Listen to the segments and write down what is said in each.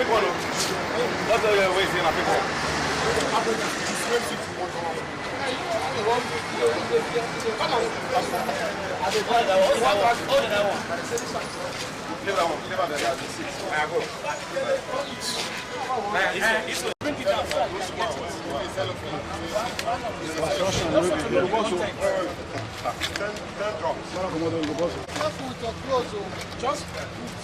pick one. What's the way in a pick one? Leave that one. Leave that Just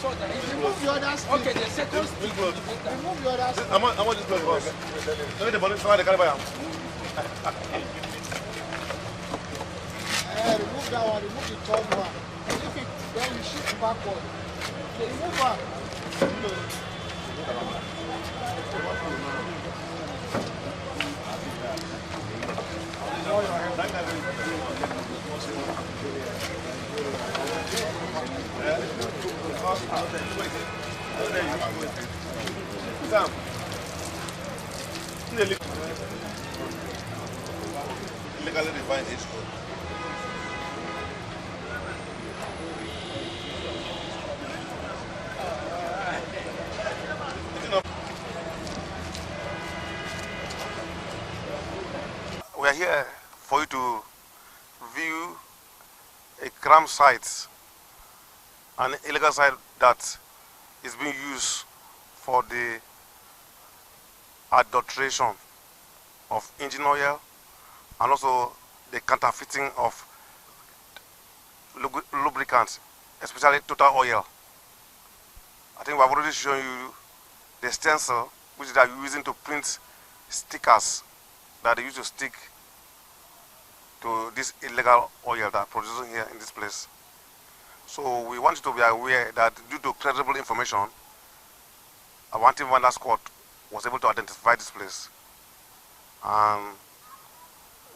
so that remove the others. Okay, the second stick. Remove the others. I'm on this place, boss. Let me the body fly the caliber. Remove that one, remove the third one. And if it, then you shift backward. Okay, remove one. Sam. Legally defined age code. We are here for you to view a crime site, an illegal site that is being used for the adulteration of engine oil and also the counterfeiting of lubricants, especially total oil. I think we have already shown you the stencil which they are using to print stickers that they use to stick to this illegal oil that are producing here in this place. So we want you to be aware that due to credible information, our anti-vandal squad was able to identify this place, and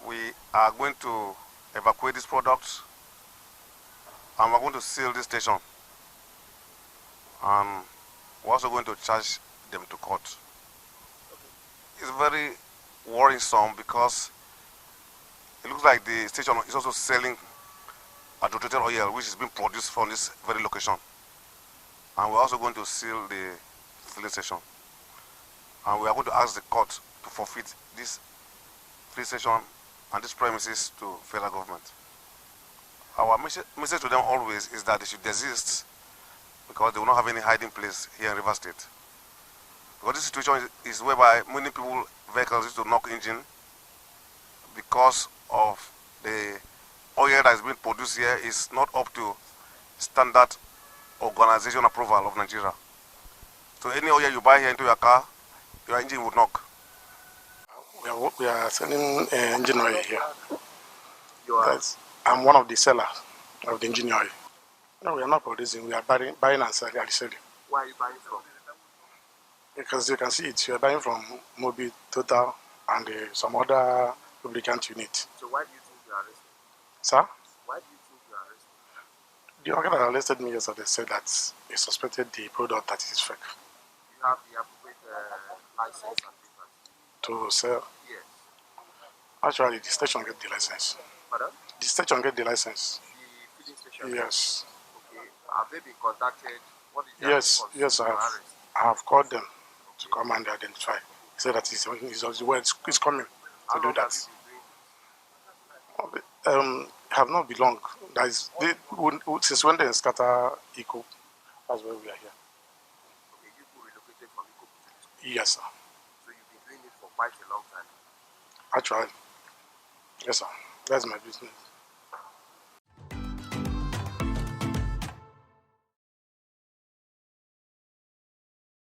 we are going to evacuate these products, and we're going to seal this station, and we're also going to charge them to court. It's very worrisome because it looks like the station is also selling adulterated oil which is being produced from this very location, and we're also going to seal the filling station, and we are going to ask the court to forfeit this filling station and these premises to federal government. Our message to them always is that they should desist because they will not have any hiding place here in River State. Because this situation is whereby many people, vehicles used to knock engine because of the oil that is being produced here is not up to standard organization approval of Nigeria. So any oil you buy here into your car, your engine would knock. We are selling engine oil here. I'm one of the sellers of the engine oil. No, we are not producing. We are buying and selling. Where are you buying from? Because you can see it. You are buying from Mobil, Total, and some other lubricant unit. So why do you think you are arrested? Sir? Why do you think you are arrested? The organ that arrested me yesterday said that he suspected the product that is fake. You have the appropriate license and papers? To sell? Yes. Actually, the station get the license. Pardon? The station get the license. The filling station? Yes. Okay. Have they been contacted? What is their Yes, response to I your have. arrest? I have called them to come and identify. He said that he's coming How to do long that. have you been doing this? Have not been long. That is, since when they scatter Eco, that's where we are here. Okay, you relocated from Iko to this place. Yes, sir. So you've been doing it for quite a long time. Actually, yes, sir. That's my business.